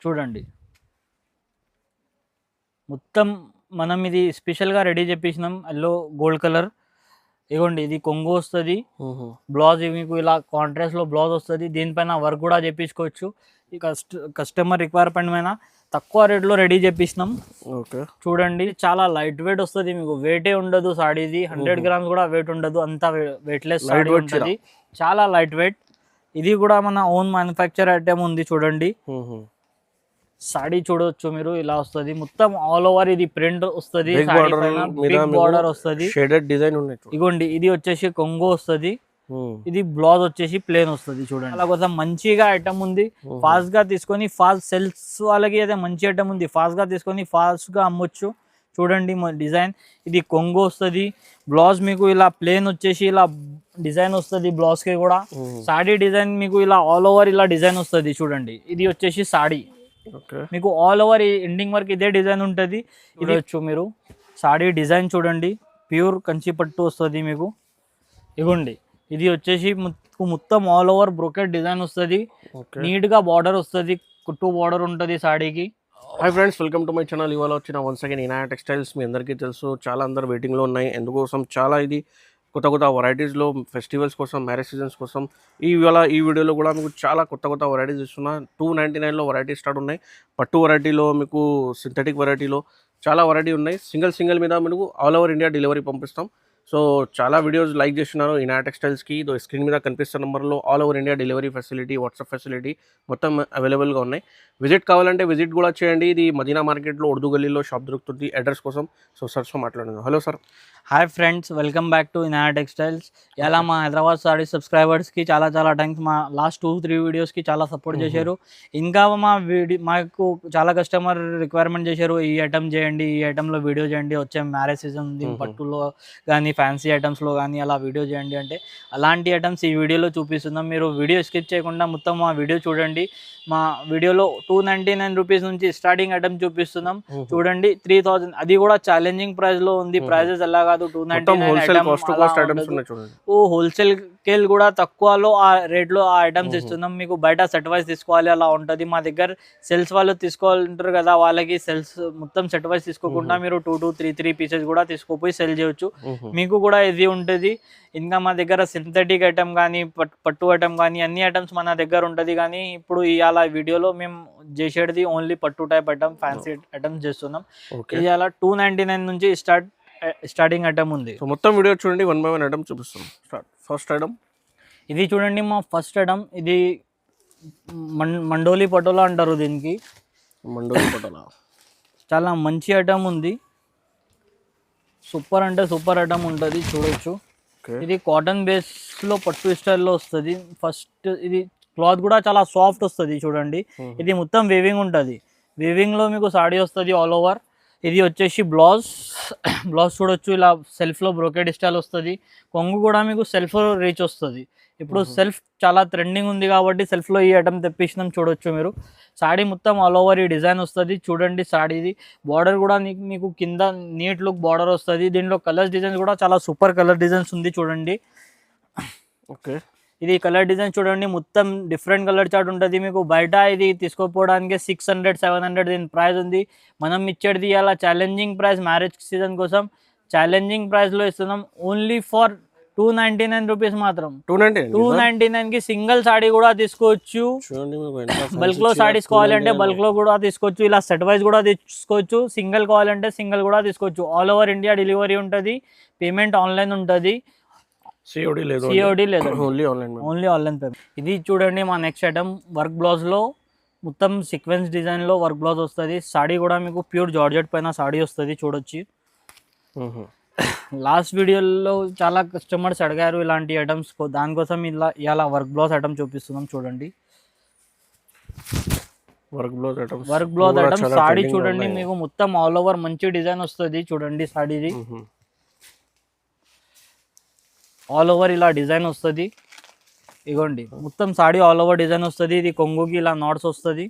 చూడండి. మొత్తం మనం ఇది స్పెషల్గా రెడీ చేపించినాం. Yellow gold colour. ఇగోండి ఇది కొంగు వస్తుంది. బ్లౌజ్ మీకు ఇలా కాంట్రాస్ట్లో బ్లౌజ్ వస్తుంది. దీనిపైన వర్క్ కూడా చేపించుకోవచ్చు. ఈ కస్టమర్ రిక్వైర్మెంట్ పైన తక్కువ రేట్లో రెడీ చేపించినాం. ఓకే, చూడండి చాలా లైట్ వెయిట్ వస్తుంది. మీకు వెయిటే ఉండదు సాడీది. 100 గ్రామ్స్ కూడా వెయిట్ ఉండదు. అంతా వెయిట్లెస్ సాడీ ఉంటుంది. చాలా లైట్ వెయిట్. ఇది కూడా మన ఓన్ మ్యానుఫ్యాక్చర్ ఐటమ్ ఉంది. చూడండి సాడీ చూడవచ్చు మీరు. ఇలా వస్తుంది మొత్తం ఆల్ ఓవర్. ఇది ప్రింట్ వస్తుంది. బార్డర్ వస్తుంది. షేడెడ్ డిజైన్ ఉన్నాయి. ఇగోండి ఇది వచ్చేసి కొంగు వస్తుంది. ఇది బ్లౌజ్ వచ్చేసి ప్లేన్ వస్తుంది. చూడండి అలా కోసం మంచిగా ఐటమ్ ఉంది. ఫాస్ట్ గా తీసుకొని ఫాస్ట్ సేల్స్ వాళ్ళకి అయితే మంచి ఐటమ్ ఉంది. ఫాస్ట్ గా తీసుకొని ఫాస్ట్ గా అమ్మొచ్చు. చూడండి డిజైన్. ఇది కొంగు వస్తుంది. బ్లౌజ్ మీకు ఇలా ప్లేన్ వచ్చేసి ఇలా డిజైన్ వస్తుంది. బ్లౌజ్ కి కూడా సాడీ డిజైన్ మీకు ఇలా ఆల్ ఓవర్ ఇలా డిజైన్ వస్తుంది. చూడండి ఇది వచ్చేసి సాడీ. మీకు ఆల్ ఓవర్ ఎండింగ్ వరకు ఇదే డిజైన్ ఉంటుంది. ఇది వచ్చు మీరు సాడీ డిజైన్ చూడండి. ప్యూర్ కంచి పట్టు వస్తుంది మీకు. ఇగోండి ఇది వచ్చేసి మొత్తం ఆల్ ఓవర్ బ్రోకెట్ డిజైన్ వస్తుంది. నీట్ గా బార్డర్ వస్తుంది. కుట్టు బార్డర్ ఉంటుంది సాడీకి. Hi friends, welcome to my channel. ఇవాళ వచ్చిన వన్స్ అగైన్ ఇనాయా టెక్స్టైల్స్. మీ అందరికీ తెలుసు, చాలా అందరు వెయిటింగ్లో ఉన్నాయి. ఎందుకోసం చాలా ఇది కొత్త కొత్త వెరైటీస్లో ఫెస్టివల్స్ కోసం, మ్యారేజ్ సీజన్స్ కోసం ఇవాళ ఈ వీడియోలో కూడా మీకు చాలా కొత్త కొత్త వెరైటీస్ ఇస్తున్నా. 299లో వెరైటీస్ స్టార్ట్ ఉన్నాయి. పట్టు వెరైటీలో మీకు సింథటిక్ వెరైటీలో చాలా వెరైటీ ఉన్నాయి. సింగిల్ మీద మీకు ఆల్ ఓవర్ ఇండియా డెలివరీ పంపిస్తాం. సో చాలా వీడియోస్ లైక్ చేస్తున్నారు ఇనాయా టెక్స్టైల్స్కి. స్క్రీన్ మీద కనిపిస్తున్న నెంబర్లో all over India delivery facility, WhatsApp facility మొత్తం అవైలబుల్గా ఉన్నాయి. విజిట్ కావాలంటే విజిట్ కూడా చేయండి. ఇది మదీనా మార్కెట్లో ఉర్దూ గల్లీలో షాప్ దొరుకుతుంది. అడ్రస్ కోసం సో సార్తో మాట్లాడుతున్నాను. Hello sir. Hi friends, welcome back to Inaya textiles. ఇలా మా హైదరాబాద్ సారీ సబ్స్క్రైబర్స్కి చాలా థ్యాంక్స్. మా లాస్ట్ 2-3 వీడియోస్కి చాలా సపోర్ట్ చేశారు. ఇంకా మాకు చాలా కస్టమర్ రిక్వైర్మెంట్ చేశారు, ఈ ఐటమ్ చేయండి, ఈ ఐటెంలో వీడియో చేయండి, వచ్చే మ్యారేజ్ సీజన్ ఉంది, పట్టులో కానీ ఫ్యాన్సీ ఐటమ్స్లో కానీ అలా వీడియో చేయండి అంటే అలాంటి ఐటమ్స్ ఈ వీడియోలో చూపిస్తున్నాం. మీరు వీడియో స్కిప్ చేయకుండా మొత్తం మా వీడియో చూడండి. మా వీడియోలో 299 రూపీస్ నుంచి స్టార్టింగ్ ఐటమ్ చూపిస్తున్నాం. చూడంండి 3000, అది కూడా ఛాలెంజింగ్ ప్రైస్ లో ఉంది. ప్రైజెస్ ఎలా కాదు 299 హోల్సేల్ కేల్ కూడా తక్కువలో ఆ రేట్ లో ఆ ఐటమ్స్ ఇస్తున్నాం. మీకు బయట సెట్ వైజ్ తీసుకోవాలి అలా ఉంటుంది. మా దగ్గర సెల్స్ వాళ్ళు తీసుకోవాలంటారు కదా, వాళ్ళకి సెల్స్ మొత్తం సెట్ వైజ్ తీసుకోకుండా మీరు 2-3 పీసెస్ కూడా తీసుకోపోయి సెల్ చేయొచ్చు. మీకు కూడా ఇది ఉంటుంది. ఇంకా మా దగ్గర సింథటిక్ ఐటమ్ కానీ పట్టు ఐటమ్ కానీ అన్ని ఐటమ్స్ మన దగ్గర ఉంటుంది. కానీ ఇప్పుడు ఇవాళ వీడియోలో మేము చేసేది ఓన్లీ పట్టు టైప్ ఐటమ్, ఫ్యాన్సీ ఐటమ్స్ చేస్తున్నాం. ఇవాళ 299 నుంచి స్టార్టింగ్ ఐటమ్ ఉంది. మొత్తం వీడియో చూడండి, 1 by 1 ఐటమ్ చూపిస్తాం. ఫస్ట్ ఐటమ్ ఇది చూడండి. మా ఫస్ట్ ఐటమ్ ఇది మండోలి పటోలా అంటారు దీనికి. మండోలి పటోలా చాలా మంచి ఐటమ్ ఉంది. సూపర్ అంటే సూపర్ ఐటమ్ ఉంటుంది, చూడొచ్చు. ఇది కాటన్ బేస్ లో పట్టు స్టైల్లో వస్తుంది. ఫస్ట్ ఇది క్లాత్ కూడా చాలా సాఫ్ట్ వస్తుంది. చూడండి ఇది మొత్తం వీవింగ్ ఉంటుంది. వీవింగ్ లో మీకు సాడీ వస్తుంది ఆల్ ఓవర్. ఇది వచ్చేసి బ్లౌజ్ చూడొచ్చు. ఇలా సెల్ఫ్ లో బ్రోకెడ్ స్టైల్ వస్తుంది. కొంగు కూడా మీకు సెల్ఫ్ రీచ్ వస్తుంది. ఇప్పుడు సెల్ఫ్ చాలా ట్రెండింగ్ ఉంది కాబట్టి సెల్ఫ్ లో ఈ ఐటమ్ తెప్పించినాం. చూడొచ్చు మీరు సాడీ మొత్తం ఆల్ ఓవర్ ఈ డిజైన్ వస్తుంది. చూడండి సాడీది బార్డర్ కూడా మీకు కింద నీట్ లుక్ బార్డర్ వస్తుంది. దీనిలో కలర్స్ డిజైన్స్ కూడా చాలా సూపర్ కలర్ డిజైన్స్ ఉంది. చూడండి ఓకే, ఇది కలర్ డిజైన్ చూడండి. మొత్తం డిఫరెంట్ కలర్ చార్ట్ ఉంటుంది. మీకు బయట ఇది తీసుకోపోవడానికి 600-700 దీని ప్రైస్ ఉంది. మనం ఇచ్చేది అలా ఛాలెంజింగ్ ప్రైస్, మ్యారేజ్ సీజన్ కోసం ఛాలెంజింగ్ ప్రైస్ లో ఇస్తున్నాం. ఓన్లీ ఫర్ 299 రూపీస్ మాత్రం. 299 కి సింగిల్ సాడీ కూడా తీసుకోవచ్చు. బల్క్ లో సాడీస్ కావాలంటే బల్క్ లో కూడా తీసుకోవచ్చు. ఇలా సెట్ వైజ్ కూడా తీసుకోవచ్చు. సింగిల్ కావాలంటే సింగిల్ కూడా తీసుకోవచ్చు. ఆల్ ఓవర్ ఇండియా డెలివరీ ఉంటుంది. పేమెంట్ ఆన్లైన్ ఉంటుంది. సిఓడి లేదు, ఓన్లీ ఆన్లైన్ పేమెంట్. ఇది చూడండి మా నెక్స్ట్ ఐటమ్. వర్క్ బ్లౌజ్ లో మొత్తం సీక్వెన్స్ డిజైన్ లో వర్క్ బ్లౌజ్ వస్తుంది. సాడీ కూడా మీకు ప్యూర్ జార్జెట్ పైన సాడీ వస్తుంది. చూడొచ్చు. లాస్ట్ వీడియోలో చాలా కస్టమర్స్ అడిగారు ఇలాంటి ఐటమ్స్, దానికోసం ఇలా వర్క్ బ్లౌజ్ ఐటమ్ చూపిస్తున్నాం. చూడండి వర్క్ బ్లౌజ్ ఐటమ్ సాడీ చూడండి. మీకు మొత్తం ఆల్ ఓవర్ మంచి డిజైన్ వస్తుంది. చూడండి సాడీది ఆల్ ఓవర్ ఇలా డిజైన్ వస్తుంది. ఇగోండి మొత్తం సాడీ ఆల్ ఓవర్ డిజైన్ వస్తుంది. ఇది కొంగుకి ఇలా నాట్స్ వస్తుంది.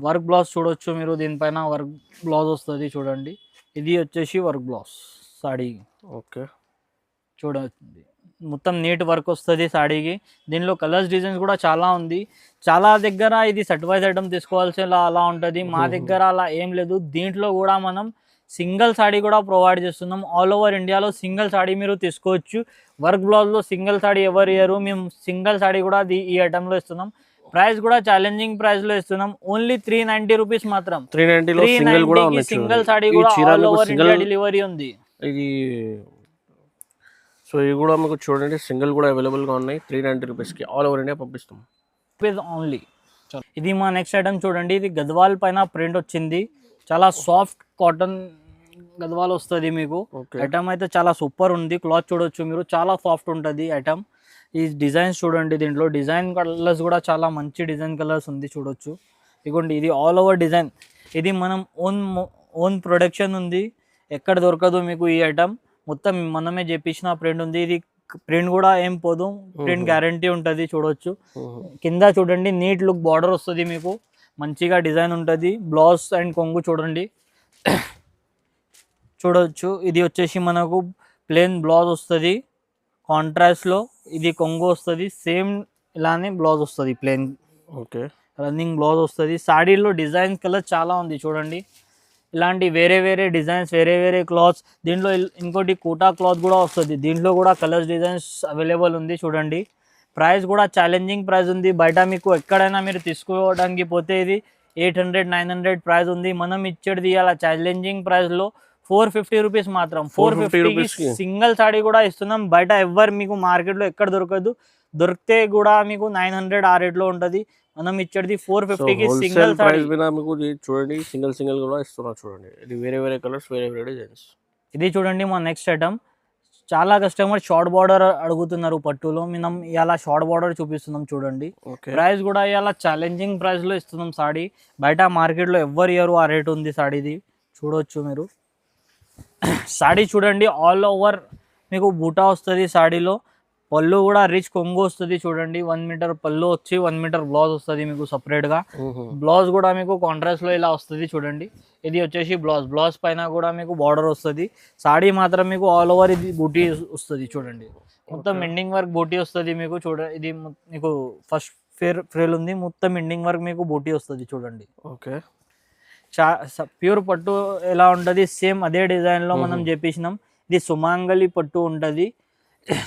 వర్క్ బ్లౌజ్ చూడొచ్చు మీరు. దీనిపైన వర్క్ బ్లౌజ్ వస్తుంది. చూడండి ఇది వచ్చేసి వర్క్ బ్లౌజ్ సాడీ. ఓకే, చూడండి మొత్తం నీట్ వర్క్ వస్తుంది సాడీకి. దీనిలో కలర్స్ డిజైన్స్ కూడా చాలా ఉంది. చాలా దగ్గర ఇది సెట్ వైజ్ ఐటమ్ తీసుకోవాల్సి అలా ఉంటుంది. మా దగ్గర అలా ఏం లేదు. దీంట్లో కూడా మనం సింగిల్ సాడీ కూడా ప్రొవైడ్ చేస్తున్నాం. ఆల్ ఓవర్ ఇండియాలో సింగిల్ సాడీ మీరు తీసుకోవచ్చు. వర్క్ బ్లౌజ్లో సింగిల్ సాడీ ఎవరు ఇయ్యరు, మేము సింగిల్ సాడీ కూడా ఈ ఐటెంలో ఇస్తున్నాం. ప్రైస్ కూడా ఛాలెంజింగ్ ప్రైస్ లో ఇస్తున్నాం. ఓన్లీ 390 రూపీస్ మాత్రం. 390 సింగిల్ సాడీ కూడా ఆల్ ఓవర్ ఇండియా డెలివరీ ఉంది. ఇది సో ఇది కూడా మీకు చూడండి, సింగిల్ కూడా అవైలబుల్ గా ఉన్నాయి. 390 రూపీస్ కి ఆల్ ఓవర్ ఇండియా పంపిస్తాం ఓన్లీ. ఇది మా నెక్స్ట్ ఐటమ్ చూడండి. ఇది గద్వాల్ పైన ప్రింట్ వచ్చింది. చాలా సాఫ్ట్ కాటన్ గద్వాల్ వస్తుంది మీకు. ఐటమ్ అయితే చాలా సూపర్ ఉంది. క్లాత్ చూడొచ్చు మీరు, చాలా సాఫ్ట్ ఉంటుంది ఐటమ్. ఈ డిజైన్స్ చూడండి, దీంట్లో డిజైన్ కలర్స్ కూడా చాలా మంచి డిజైన్ కలర్స్ ఉంది చూడొచ్చు. ఇదిగోండి, ఇది ఆల్ ఓవర్ డిజైన్. ఇది మనం ఓన్ ప్రొడక్షన్ ఉంది, ఎక్కడ దొరకదు మీకు ఈ ఐటమ్. మొత్తం మనమే చేపించిన ప్రింట్ ఉంది. ఇది ప్రింట్ కూడా ఏం పోదు, ప్రింట్ గ్యారంటీ ఉంటుంది చూడొచ్చు. కింద చూడండి నీట్ లుక్ బార్డర్ వస్తుంది మీకు, మంచిగా డిజైన్ ఉంటుంది. బ్లౌజ్ అండ్ కొంగు చూడండి చూడొచ్చు. ఇది వచ్చేసి మనకు ప్లెయిన్ బ్లౌజ్ వస్తుంది కాంట్రాస్ట్లో. ఇది కొంగు వస్తుంది సేమ్ ఇలానే బ్లౌజ్ వస్తుంది ప్లెయిన్. ఓకే, రన్నింగ్ బ్లౌజ్ వస్తుంది. సాడీలో డిజైన్ కలర్ చాలా ఉంది చూడండి. ఇలాంటి వేరే వేరే డిజైన్స్, వేరే వేరే క్లాత్స్. దీంట్లో ఇంకోటి కోటా క్లాత్ కూడా వస్తుంది. దీంట్లో కూడా కలర్స్ డిజైన్స్ అవైలబుల్ ఉంది చూడండి. ప్రైస్ కూడా ఛాలెంజింగ్ ప్రైస్ ఉంది. బయట మీకు ఎక్కడైనా మీరు తీసుకోవడానికి పోతే ఇది 800-900 ప్రైస్ ఉంది. మనం ఇచ్చేది అలా ఛాలెంజింగ్ ప్రైస్లో 450 రూపీస్ మాత్రం. 450 సింగిల్ సాడీ కూడా ఇస్తున్నాం. బయట ఎవ్వరు మీకు మార్కెట్లో ఎక్కడ దొరకదు. దొరికితే కూడా మీకు 900 ఆ రేట్లో ఉంటుంది. మనం ఇచ్చేది 450కి సింగిల్ ప్రైస్ మీద మీకు చూడండి. సింగిల్ కూడా ఇస్తున్నారు చూడండి. ఇది వేరే వేరే కలర్స్, వేరే వేరే డిజైన్స్. ఇది చూడండి మా నెక్స్ట్ ఐటమ్. చాలా కస్టమర్ షార్ట్ బార్డర్ అడుగుతున్నారు పట్టులో. మనం ఇలా షార్ట్ బార్డర్ చూపిస్తున్నాం చూడండి. ప్రైస్ కూడా ఇలా ఛాలెంజింగ్ ప్రైస్ లో ఇస్తున్నాం సాడీ. బయట మార్కెట్లో ఎవ్వరు ఇయరు ఆ రేట్ ఉంది సాడీది చూడొచ్చు మీరు. సాడీ చూడండి ఆల్ ఓవర్ మీకు బూటా వస్తుంది సాడీలో. పళ్ళు కూడా రిచ్ కొంగు వస్తుంది చూడండి. 1 మీటర్ పళ్ళు వచ్చి 1 మీటర్ బ్లౌజ్ వస్తుంది మీకు సపరేట్ గా. బ్లౌజ్ కూడా మీకు కాంట్రాస్ట్ లో ఇలా వస్తుంది చూడండి. ఇది వచ్చేసి బ్లౌజ్ పైన కూడా మీకు బార్డర్ వస్తుంది. సాడీ మాత్రం మీకు ఆల్ ఓవర్ ఇది బూటీ వస్తుంది చూడండి. మొత్తం ఎండింగ్ వర్క్ బూటీ వస్తుంది మీకు. ఇది మీకు ఫస్ట్ ఫ్రేల్ ఉంది, మొత్తం ఎండింగ్ వర్క్ మీకు బూటీ వస్తుంది చూడండి. ఓకే, ప్యూర్ పట్టు ఎలా ఉంటుంది సేమ్ అదే డిజైన్ లో మనం చేపించినాం. ఇది సుమాంగలి పట్టు ఉంటుంది.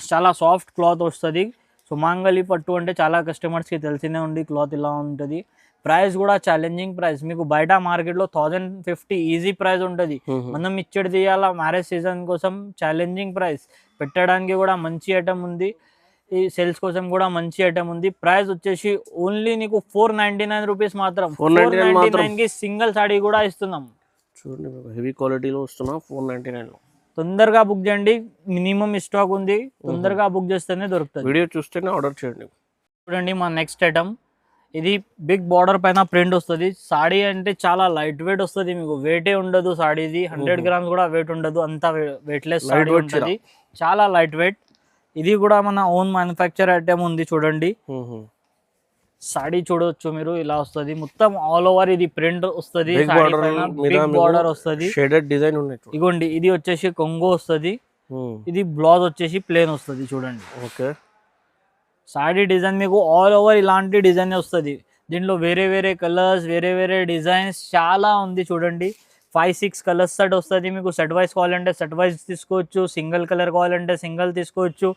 చాలా సాఫ్ట్ క్లాత్ వస్తుంది. సుమాంగలి పట్టు అంటే చాలా కస్టమర్స్కి తెలిసినే ఉంది క్లాత్ ఇలా ఉంటుంది. ప్రైస్ కూడా ఛాలెంజింగ్ ప్రైస్. మీకు బయట మార్కెట్లో 1050 ఈజీ ప్రైస్ ఉంటుంది. మనం ఇచ్చేది అలా మ్యారేజ్ సీజన్ కోసం ఛాలెంజింగ్ ప్రైస్. పెట్టడానికి కూడా మంచి ఐటమ్ ఉంది. ఈ సేల్స్ కోసం కూడా మంచి ఐటమ్ ఉంది. ప్రైస్ వచ్చేసి ఓన్లీ నీకు 499 రూపీస్ మాత్రం. 499కి సింగిల్ సాడీ కూడా ఇస్తున్నాం చూడండి. హెవీ క్వాలిటీలో వస్తున్నాం 499లో. తొందరగా బుక్ చేయండి, మినిమం స్టాక్ ఉంది. తొందరగా బుక్ చేస్తేనే దొరుకుతుంది. వీడియో చూస్తేనే ఆర్డర్ చేయండి. చూడండి మా నెక్స్ట్ ఐటమ్. ఇది బిగ్ బార్డర్ పైన ప్రింట్ వస్తుంది. సాడీ అంటే చాలా లైట్ వెయిట్ వస్తుంది మీకు. వెయిటే ఉండదు సాడీది. 100 గ్రామ్స్ కూడా వెయిట్ ఉండదు. అంత వెయిట్లెస్ సాడీ ఉంటుంది. చాలా లైట్ వెయిట్. ఇది కూడా మన ఓన్ మ్యానుఫ్యాక్చర్ ఐటమ్ ఉంది చూడండి. సాడీ చూడొచ్చు మీరు, ఇలా వస్తుంది మొత్తం ఆల్ ఓవర్. ఇది ప్రింట్ వస్తుంది, బిగ్ బార్డర్ వస్తుంది, షేడెడ్ డిజైన్ ఉన్నాయి. ఇగోండి ఇది వచ్చేసి కొంగో వస్తుంది. ఇది బ్లౌజ్ వచ్చేసి ప్లేన్ వస్తుంది చూడండి. ఓకే, సాడీ డిజైన్ మీకు ఆల్ ఓవర్ ఇలాంటి డిజైన్ వస్తుంది. దీంట్లో వేరే వేరే కలర్స్, వేరే వేరే డిజైన్స్ చాలా ఉంది చూడండి. 5-6 కలర్స్ సెట్ వస్తుంది మీకు. సెట్ వైజ్ కావాలంటే సెట్ వైజ్ తీసుకోవచ్చు. సింగిల్ కలర్ కావాలంటే సింగిల్ తీసుకోవచ్చు.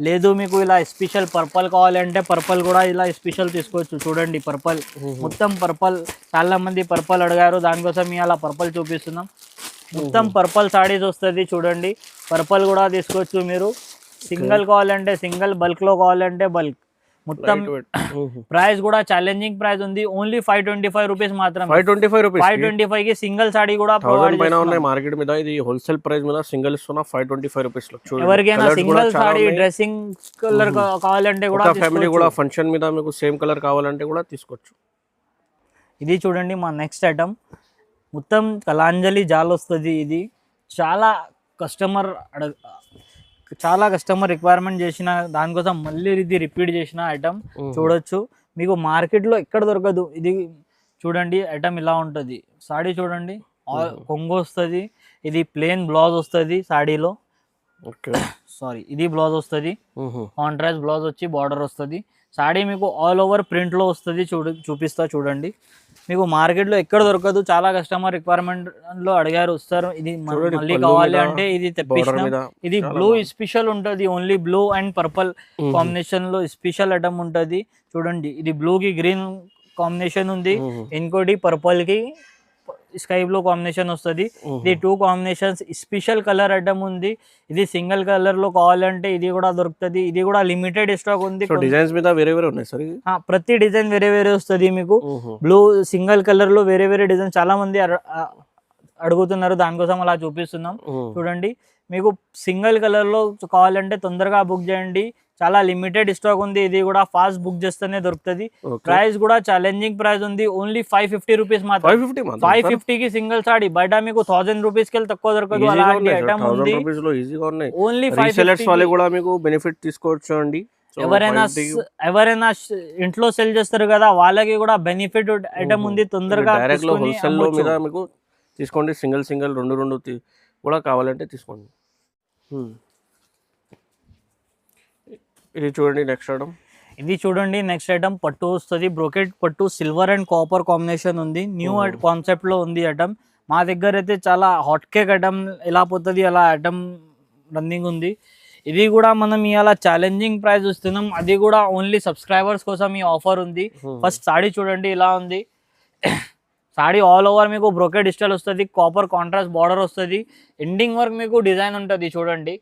లేదు మీకు ఇలా స్పెషల్ పర్పల్ కావాలంటే పర్పల్ కూడా ఇలా స్పెషల్ తీసుకోవచ్చు చూడండి. పర్పల్ మొత్తం పర్పల్, చాలా మంది పర్పల్ అడిగారు, దానికోసం అలా పర్పల్ చూపిస్తున్నాం. మొత్తం పర్పల్ సాడీస్ వస్తుంది చూడండి. పర్పల్ కూడా తీసుకోవచ్చు మీరు. సింగిల్ కావాలంటే సింగిల్, బల్క్ లో కావాలంటే బల్క్. మొత్తం ప్రైస్ కూడా ఛాలెంజింగ్ ప్రైస్ ఉంది. ఓన్లీ 525 రూపీస్ మాత్రం. 525కి సింగిల్ సాడీ కూడా మార్కెట్ మీద. ఇది హోల్సేల్ ప్రైస్ మీద సింగిల్ ఇస్తున్నా 525 రూపీస్ లో. ఎవరికైనా సింగిల్ సాడీ డ్రెస్సింగ్ కలర్ కావాలంటే కూడా, ఫ్యామిలీ కూడా ఫంక్షన్ మీద మీకు సేమ్ కలర్ కావాలంటే కూడా తీసుకోవచ్చు. ఇది చూడండి మా నెక్స్ట్ ఐటమ్. మొత్తం కలాంజలి జాల్ వస్తుంది. ఇది చాలా కస్టమర్ రిక్వైర్మెంట్ చేసిన దానికోసం మళ్ళీ ఇది రిపీట్ చేసిన ఐటమ్ చూడొచ్చు. మీకు మార్కెట్లో ఎక్కడ దొరకదు. ఇది చూడండి ఐటమ్ ఇలా ఉంటుంది. సాడీ చూడండి కొంగు వస్తుంది. ఇది ప్లెయిన్ బ్లౌజ్ వస్తుంది సాడీలో. ఓకే. సారీ, ఇది బ్లౌజ్ వస్తుంది, కాంట్రాస్ట్ బ్లౌజ్ వచ్చి బార్డర్ వస్తుంది. సాడీ మీకు ఆల్ ఓవర్ ప్రింట్లో వస్తుంది. చూపిస్తా చూడండి. మీకు మార్కెట్లో ఎక్కడ దొరకదు, చాలా కస్టమర్ రిక్వైర్మెంట్ లో అడిగారు వస్తారు. ఇది మళ్ళీ కావాలి అంటే ఇది తెప్పించినాం. ఇది బ్లూ స్పెషల్ ఉంటుంది, only blue and purple combination లో స్పెషల్ ఐటమ్ ఉంటుంది. చూడండి, ఇది బ్లూ కి గ్రీన్ కాంబినేషన్ ఉంది, ఇంకోటి పర్పుల్ కి స్కై బ్లూ కాంబినేషన్ వస్తుంది. ఇది 2 కాంబినేషన్స్ స్పెషల్ కలర్ ఐటమ్ ఉంది. ఇది సింగిల్ కలర్ లో కావాలంటే ఇది కూడా దొరుకుతుంది. ఇది కూడా లిమిటెడ్ స్టాక్ ఉంది. డిజైన్స్ మీద వేరే వేరే ఉన్నాయి సార్. ప్రతి డిజైన్ వేరే వేరే వస్తుంది మీకు. బ్లూ సింగిల్ కలర్ లో వేరే వేరే డిజైన్ చాలా మంది అడుగుతున్నారు, దానికోసం అలా చూపిస్తున్నాం. చూడండి, మీకు సింగిల్ కలర్ లో కావాలంటే తొందరగా బుక్ చేయండి, చాలా లిమిటెడ్ స్టాక్ ఉంది. ఇది కూడా ఫాస్ట్ బుక్ చేస్తేనే దొరుకుతుంది. ప్రైస్ కూడా ఛాలెంజింగ్ ప్రైస్ ఉంది, ఓన్లీ 550 రూపీస్ మాత్రం. 550 కి సింగిల్ సాడీ బయట మీకు 1000 రూపీస్ కి తక్కువ దొరకదు. అలాంటి ఐటమ్ ఉంది, ఓన్లీ 550 వాళ్ళే కూడా మీకు బెనిఫిట్ తీసుకోవచ్చు అండి. ఎవరైనా ఇంట్లో సెల్ చేస్తారు కదా, వాళ్ళకి కూడా బెనిఫిట్ ఐటమ్ ఉంది. తొందరగా హోల్సేల్ లో మీద మీకు తీసుకోండి. సింగిల్ రెండు కూడా కావాలంటే తీసుకోండి. ఇది చూడండి నెక్స్ట్ ఐటమ్. ఇది చూడండి నెక్స్ట్ ఐటమ్ పట్టు వస్తుంది, బ్రోకెట్ పట్టు, సిల్వర్ అండ్ కాపర్ కాంబినేషన్ ఉంది. న్యూ కాన్సెప్ట్ లో ఉంది ఐటమ్. మా దగ్గర అయితే చాలా హాట్ కేక్ ఐటమ్ ఎలా పోతుంది అలా ఐటమ్ రన్నింగ్ ఉంది. ఇది కూడా మనం ఇవాళ ఛాలెంజింగ్ ప్రైస్ ఇస్తున్నాం, అది కూడా ఓన్లీ సబ్స్క్రైబర్స్ కోసం ఈ ఆఫర్ ఉంది. ఫస్ట్ సాడీ చూడండి ఇలా ఉంది. సాడీ ఆల్ ఓవర్ మీకు బ్రోకెట్ స్టైల్ వస్తుంది, కాపర్ కాంట్రాస్ట్ బార్డర్ వస్తుంది, ఎండింగ్ వర్క్ మీకు డిజైన్ ఉంటుంది. చూడండి,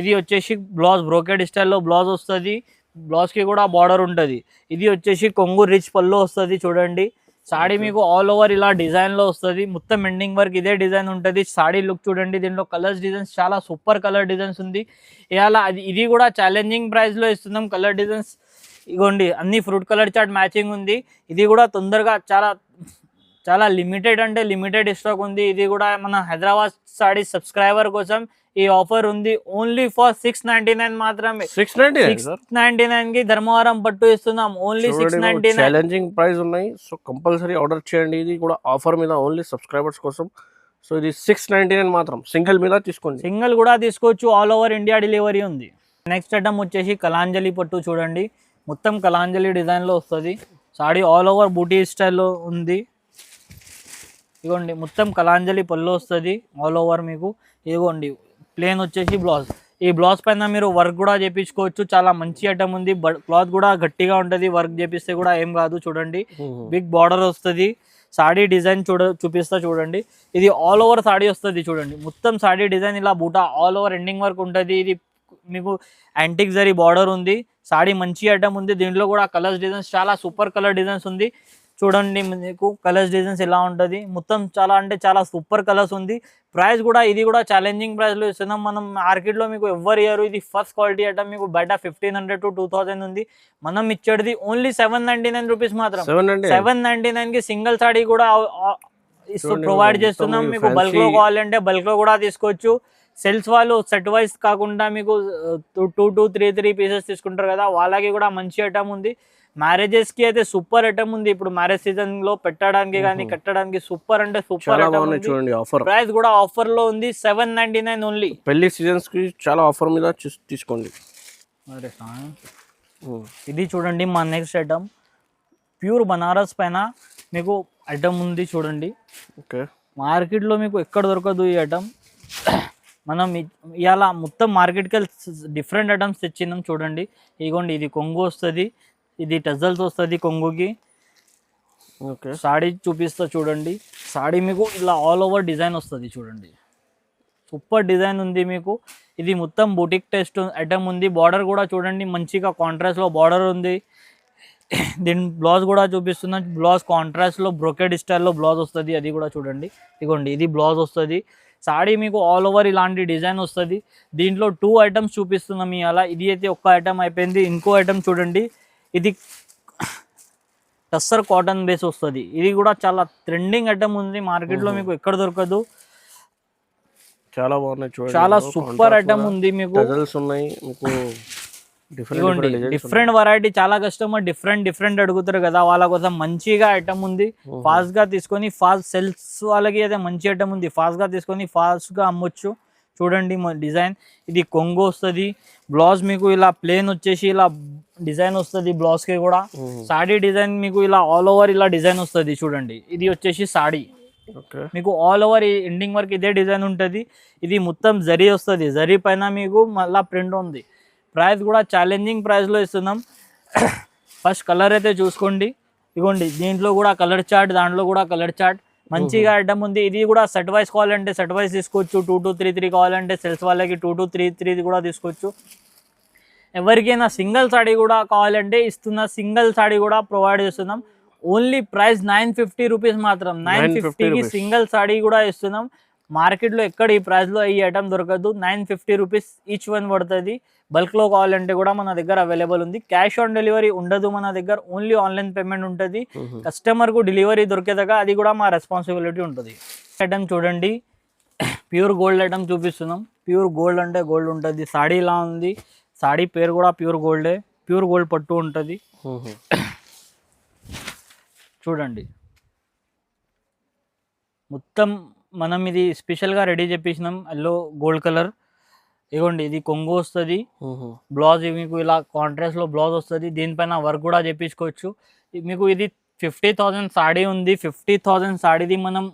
ఇది వచ్చేసి బ్లౌజ్ బ్రోకెట్ స్టైల్లో బ్లౌజ్ వస్తుంది, బ్లౌజ్కి కూడా బార్డర్ ఉంటుంది. ఇది వచ్చేసి కొంగు రిచ్ పళ్ళు వస్తుంది. చూడండి, సాడీ మీకు ఆల్ ఓవర్ ఇలా డిజైన్లో వస్తుంది, మొత్తం ఎండింగ్ వర్క్ ఇదే డిజైన్ ఉంటుంది. సాడీ లుక్ చూడండి, దీంట్లో కలర్స్ డిజైన్స్ చాలా సూపర్ కలర్ డిజైన్స్ ఉంది. ఇలా ఇది కూడా ఛాలెంజింగ్ ప్రైస్లో ఇస్తున్నాం. కలర్ డిజైన్స్ ఇగోండి, అన్ని ఫ్రూట్ కలర్ చార్ట్ మ్యాచింగ్ ఉంది. ఇది కూడా తొందరగా చాలా లిమిటెడ్ అంటే లిమిటెడ్ స్టాక్ ఉంది. ఇది కూడా మన హైదరాబాద్ సాడీ సబ్స్క్రైబర్ కోసం ఈ ఆఫర్ ఉంది, ఓన్లీ ఫర్ 699 మాత్రమే. 699 కి ధర్మవరం పట్టు ఇస్తున్నాం, ఓన్లీ 699. ఛాలెంజింగ్ ప్రైస్ ఉన్నాయి, సో కంపల్సరీ ఆర్డర్ చేయండి. ఇది కూడా ఆఫర్ మీద ఓన్లీ సబ్స్క్రైబర్స్ కోసం. సో ఇది 699 మాత్రం, సింగిల్ మీద తీసుకోండి. సింగిల్ కూడా తీసుకోవచ్చు, ఆల్ ఓవర్ ఇండియా డెలివరీ ఉంది. నెక్స్ట్ ఐటమ్ వచ్చేసి కలాంజలి పట్టు. చూడండి, మొత్తం కలాంజలి డిజైన్ లో వస్తుంది. సాడీ ఆల్ ఓవర్ బూటీ స్టైల్లో ఉంది. ఇదిగోండి, మొత్తం కలాంజలి పళ్ళు వస్తుంది ఆల్ ఓవర్ మీకు. ఇదిగోండి, ప్లేన్ వచ్చేసి బ్లౌజ్. ఈ బ్లౌజ్ పైన మీరు వర్క్ కూడా చేపించుకోవచ్చు, చాలా మంచి ఐటమ్ ఉంది. క్లాత్ కూడా గట్టిగా ఉంటుంది, వర్క్ చేపిస్తే కూడా ఏం కాదు. చూడండి, బిగ్ బార్డర్ వస్తుంది. సాడీ డిజైన్ చూపిస్తా చూడండి. ఇది ఆల్ ఓవర్ సాడీ వస్తుంది. చూడండి, మొత్తం సాడీ డిజైన్ ఇలా బూటా ఆల్ ఓవర్ ఎండింగ్ వర్క్ ఉంటుంది. ఇది మీకు యాంటిక్ జరీ బార్డర్ ఉంది. సాడీ మంచి ఐటమ్ ఉంది. దీంట్లో కూడా కలర్స్ డిజైన్స్ చాలా సూపర్ కలర్ డిజైన్స్ ఉంది. చూడండి, మీకు కలర్స్ డిజైన్స్ ఎలా ఉంటుంది, మొత్తం చాలా అంటే చాలా సూపర్ కలర్స్ ఉంది. ప్రైస్ కూడా ఇది కూడా ఛాలెంజింగ్ ప్రైస్లో ఇస్తున్నాం మనం. మార్కెట్లో మీకు ఎవరు ఇయ్యారు. ఇది ఫస్ట్ క్వాలిటీ ఐటమ్, మీకు బయట 1500 to 2000 ఉంది. మనం ఇచ్చేది ఓన్లీ 799 రూపీస్ మాత్రం. 799 కి సింగిల్ సాడీ కూడా ప్రొవైడ్ చేస్తున్నాం. మీకు బల్క్ లో కావాలంటే బల్క్ లో కూడా తీసుకోవచ్చు. సెల్స్ వాళ్ళు సెట్ వైజ్ కాకుండా మీకు 2 to 3 పీసెస్ తీసుకుంటారు కదా, వాళ్ళకి కూడా మంచి ఐటమ్ ఉంది. మ్యారేజెస్ కి అయితే సూపర్ ఐటమ్ ఉంది. ఇప్పుడు మ్యారేజ్ సీజన్ లో పెట్టడానికి కానీ కట్టడానికి సూపర్ అంటే సూపర్ ఐటమ్ చూడండి. ఆఫర్ ప్రైస్ కూడా ఆఫర్ లో ఉంది, 799 ఓన్లీ. పెళ్లి సీజన్స్ కి చాలా ఆఫర్ మీద తీసుకోండి. ఇది చూడండి, మా నెక్స్ట్ ఐటమ్ ప్యూర్ బనారస్ పైన మీకు ఐటమ్ ఉంది. చూడండి, ఓకే, మార్కెట్ లో మీకు ఎక్కడ దొరకదు ఈ ఐటమ్. మనం ఇవాళ మొత్తం మార్కెట్కి డిఫరెంట్ ఐటమ్స్ తెచ్చినాం. చూడండి, ఇగోండి, ఇది కొంగు వస్తుంది, ఇది టజల్స్ వస్తుంది కొంగుకి. ఓకే, సాడీ చూపిస్తా చూడండి. సాడీ మీకు ఇలా ఆల్ ఓవర్ డిజైన్ వస్తుంది. చూడండి, సూపర్ డిజైన్ ఉంది మీకు. ఇది మొత్తం బుటిక్ టెస్ట్ ఐటమ్ ఉంది. బార్డర్ కూడా చూడండి, మంచిగా కాంట్రాస్ట్లో బార్డర్ ఉంది. దీని బ్లౌజ్ కూడా చూపిస్తున్నా. బ్లౌజ్ కాంట్రాస్ట్లో బ్రోకెడ్ స్టైల్లో బ్లౌజ్ వస్తుంది, అది కూడా చూడండి. ఇగోండి, ఇది బ్లౌజ్ వస్తుంది. సాడీ మీకు ఆల్ ఓవర్ ఇలాంటి డిజైన్ వస్తుంది. దీంట్లో 2 ఐటమ్స్ చూపిస్తున్నాం ఇవాళ. ఇది అయితే ఒక్క ఐటమ్ అయిపోయింది. ఇంకో ఐటమ్ చూడండి, ఇది టస్సర్ కాటన్ బేస్ వస్తుంది. ఇది కూడా చాలా ట్రెండింగ్ ఐటమ్ ఉంది, మార్కెట్లో మీకు ఎక్కడ దొరకదు. చాలా బాగున్నాయి చూడండి, చాలా సూపర్ ఐటమ్ ఉంది మీకు. ఉన్నాయి మీకు డిఫరెంట్ వెరైటీ. చాలా కస్టమర్ డిఫరెంట్ అడుగుతారు కదా, వాళ్ళ కోసం మంచిగా ఐటమ్ ఉంది. ఫాస్ట్ గా తీసుకొని ఫాస్ట్ సెల్స్ వాళ్ళకి అయితే మంచి ఐటమ్ ఉంది. ఫాస్ట్ గా తీసుకొని ఫాస్ట్ గా అమ్మొచ్చు. చూడండి మన డిజైన్. ఇది కొంగు వస్తుంది. బ్లౌజ్ మీకు ఇలా ప్లేన్ వచ్చేసి ఇలా డిజైన్ వస్తుంది. బ్లౌజ్కి కూడా సాడీ డిజైన్ మీకు ఇలా ఆల్ ఓవర్ ఇలా డిజైన్ వస్తుంది చూడండి. ఇది వచ్చేసి సాడీ మీకు ఆల్ ఓవర్ ఎండింగ్ వరకు ఇదే డిజైన్ ఉంటుంది. ఇది మొత్తం జరీ వస్తుంది. జరీ పైన మీకు మళ్ళీ ప్రింట్ ఉంది. ప్రైస్ కూడా ఛాలెంజింగ్ ప్రైస్లో ఇస్తున్నాం. ఫస్ట్ కలర్ అయితే చూసుకోండి. ఇగోండి దీంట్లో కూడా కలర్ చార్ట్, దాంట్లో కూడా కలర్ చార్ట్ మంచిగా ఐటమ్ ఉంది. ఇది కూడా సెట్ వైజ్ కావాలంటే సెట్ వైజ్ తీసుకోవచ్చు. 2 2 3 3 కావాలంటే సేల్స్ వాళ్ళకి 2 2 3 3 కూడా తీసుకోవచ్చు. ఎవరికైనా సింగిల్ సాడీ కూడా కావాలంటే ఇస్తున్న సింగిల్ సాడీ కూడా ప్రొవైడ్ చేస్తున్నాం. ఓన్లీ ప్రైస్ 950 రూపీస్ మాత్రం. 950కి సింగిల్ సాడీ కూడా ఇస్తున్నాం. మార్కెట్లో ఎక్కడ ఈ ప్రైస్లో ఈ ఐటమ్ దొరకదు. 950 రూపీస్ ఈచ్ వన్ పడుతుంది. బల్క్లో కావాలంటే కూడా మన దగ్గర అవైలబుల్ ఉంది. క్యాష్ ఆన్ డెలివరీ ఉండదు మన దగ్గర. ఓన్లీ ఆన్లైన్ పేమెంట్ ఉంటుంది. కస్టమర్కు డెలివరీ దొరికేదాకా అది కూడా మా రెస్పాన్సిబిలిటీ ఉంటుంది. ఐటమ్ చూడండి, ప్యూర్ గోల్డ్ ఐటమ్ చూపిస్తున్నాం. ప్యూర్ గోల్డ్ అంటే గోల్డ్ ఉంటుంది. సాడీ ఇలా ఉంది. సాడీ పేరు కూడా ప్యూర్ గోల్డే. ప్యూర్ గోల్డ్ పట్టు ఉంటుంది. చూడండి మొత్తం మనం ఇది స్పెషల్గా రెడీ చేపించినాం. Yellow gold colour. ఇగోండి ఇది కొంగు వస్తుంది. బ్లౌజ్ మీకు ఇలా కాంట్రాస్ట్లో బ్లౌజ్ వస్తుంది. దీనిపైన వర్క్ కూడా చేపించుకోవచ్చు. మీకు ఇది 50,000 సాడీ ఉంది. 50,000 సాడీది మనం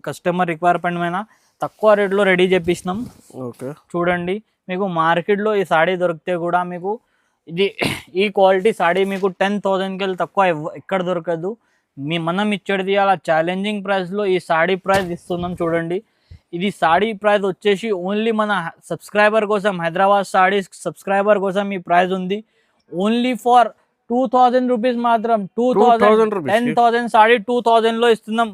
కస్టమర్ రిక్వైర్మెంట్ పైన తక్కువ రేట్లో రెడీ చేపించినాం. ఓకే చూడండి మీకు మార్కెట్లో ఈ సాడీ దొరికితే కూడా మీకు ఇది ఈ క్వాలిటీ సాడీ మీకు 10,000కి వెళ్ళి తక్కువ ఎక్కడ దొరకదు. మనం ఇచ్చేది అలా ఛాలెంజింగ్ ప్రైస్లో ఈ సాడీ ప్రైస్ ఇస్తున్నాం. చూడండి ఇది సాడీ ప్రైస్ వచ్చేసి ఓన్లీ మన సబ్స్క్రైబర్ కోసం, హైదరాబాద్ సాడీస్ సబ్స్క్రైబర్ కోసం ఈ ప్రైస్ ఉంది. ఓన్లీ ఫర్ 2,000 రూపీస్ మాత్రం. 10,000 సాడీ 2,000లో ఇస్తున్నాం.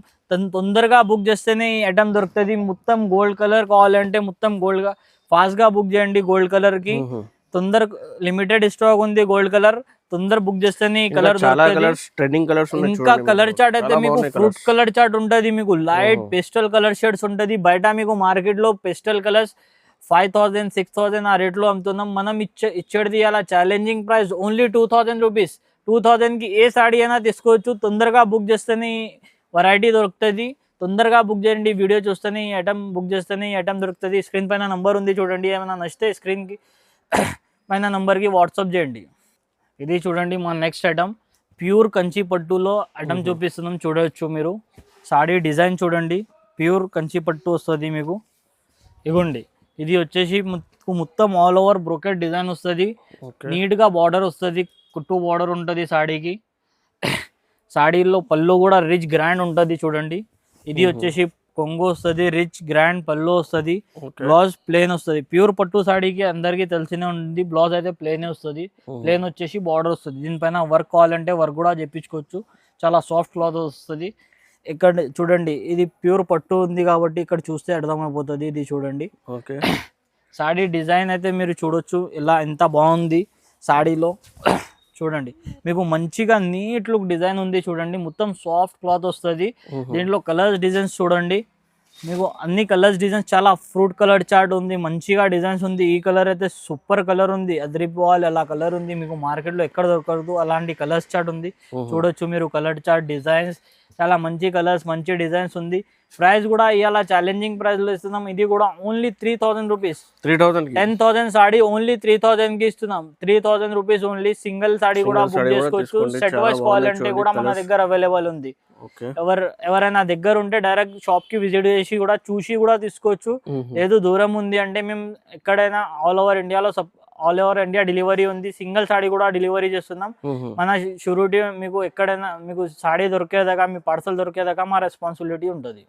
తొందరగా బుక్ చేస్తేనే ఈ ఐటమ్ దొరుకుతుంది. మొత్తం గోల్డ్ కలర్ కావాలంటే మొత్తం గోల్డ్గా ఫాస్ట్గా బుక్ చేయండి. గోల్డ్ కలర్కి తొందర లిమిటెడ్ స్టాక్ ఉంది. గోల్డ్ కలర్ తొందర బుక్ చేస్తేనే కలర్. ఇంకా కలర్ చార్ట్ అయితే మీకు ఫ్రూట్ కలర్ చార్ట్ ఉంటుంది. మీకు లైట్ పెస్టల్ కలర్ షేడ్స్ ఉంటుంది. బయట మీకు మార్కెట్లో పెస్టల్ కలర్స్ 5,000 6,000 ఆ రేట్లో అమ్ముతున్నాం. మనం ఇచ్చేది అలా ఛాలెంజింగ్ ప్రైస్ ఓన్లీ 2,000 రూపీస్. 2,000కి ఏ సాడీ అయినా తీసుకోవచ్చు. తొందరగా బుక్ చేస్తేనే వెరైటీ దొరుకుతుంది. తొందరగా బుక్ చేయండి. వీడియో చూస్తేనే ఈ ఐటమ్ బుక్ చేస్తేనే ఈ ఐటమ్ దొరుకుతుంది. స్క్రీన్ పైన నంబర్ ఉంది చూడండి. ఏమైనా నచ్చితే స్క్రీన్కి పైన నంబర్కి వాట్సాప్ చేయండి. ఇది చూడండి మా నెక్స్ట్ ఐటమ్ ప్యూర్ కంచి పట్టులో ఐటమ్ చూపిస్తున్నాం. చూడవచ్చు మీరు సాడీ డిజైన్ చూడండి. ప్యూర్ కంచి పట్టు వస్తుంది మీకు. ఇగోండి ఇది వచ్చేసి మొత్తం ఆల్ ఓవర్ బ్రోకెట్ డిజైన్ వస్తుంది. నీట్గా బార్డర్ వస్తుంది. కుట్టు బార్డర్ ఉంటుంది సాడీకి. సాడీలో పళ్ళు కూడా రిచ్ గ్రాండ్ ఉంటుంది చూడండి. ఇది వచ్చేసి కొంగు వస్తుంది. రిచ్ గ్రాండ్ పళ్ళు వస్తుంది. బ్లౌజ్ ప్లేన్ వస్తుంది. ప్యూర్ పట్టు సాడీకి అందరికీ తెలిసినే ఉంది. బ్లౌజ్ అయితే ప్లేనే వస్తుంది. ప్లేన్ వచ్చేసి బార్డర్ వస్తుంది. దీనిపైన వర్క్ కావాలంటే వర్క్ కూడా చేపించుకోవచ్చు. చాలా సాఫ్ట్ క్లాత్ వస్తుంది. ఇక్కడ చూడండి ఇది ప్యూర్ పట్టు ఉంది కాబట్టి ఇక్కడ చూస్తే అర్థమైపోతుంది. ఇది చూడండి సాడీ డిజైన్ అయితే మీరు చూడొచ్చు ఇలా ఎంత బాగుంది సాడీలో. చూడండి మీకు మంచిగా నీట్ లుక్ డిజైన్ ఉంది. చూడండి మొత్తం సాఫ్ట్ క్లాత్ వస్తుంది. దీంట్లో కలర్స్ డిజైన్స్ చూడండి. మీకు అన్ని కలర్స్ డిజైన్స్ చాలా ఫ్రూట్ కలర్ చార్ట్ ఉంది. మంచిగా డిజైన్స్ ఉంది. ఈ కలర్ అయితే సూపర్ కలర్ ఉంది. అదిరిపోవాలి అలా కలర్ ఉంది. మీకు మార్కెట్లో ఎక్కడ దొరకదు అలాంటి కలర్స్ చార్ట్ ఉంది. చూడొచ్చు మీరు కలర్ చార్ట్ డిజైన్స్ చాలా మంచి కలర్స్ మంచి డిజైన్స్ ఉంది. ప్రైస్ కూడా ఇవాళ ఛాలెంజింగ్ ప్రైస్లో ఇస్తున్నాం. ఇది కూడా ఓన్లీ 3,000 రూపీస్. 10,000 సాడీ ఓన్లీ 3,000కి ఇస్తున్నాం. 3,000 రూపీస్ ఓన్లీ. సింగిల్ సాడీ కూడా బుక్ చేసుకోవచ్చు. సెట్ వైజ్ కావాలంటే కూడా మన దగ్గర అవైలబుల్ ఉంది. ఎవరైనా దగ్గర ఉంటే డైరెక్ట్ షాప్ కి విజిట్ చేసి కూడా చూసి కూడా తీసుకోవచ్చు. లేదు దూరం ఉంది అంటే మేము ఎక్కడైనా ఆల్ ఓవర్ ఇండియా డెలివరీ ఉంది. సింగిల్ సాడీ కూడా డెలివరీ చేస్తున్నాం. మన షూరిటీ మీకు ఎక్కడైనా మీకు సాడీ దొరికేదాకా మీ పార్సల్ దొరికేదాకా మా రెస్పాన్సిబిలిటీ ఉంటుంది.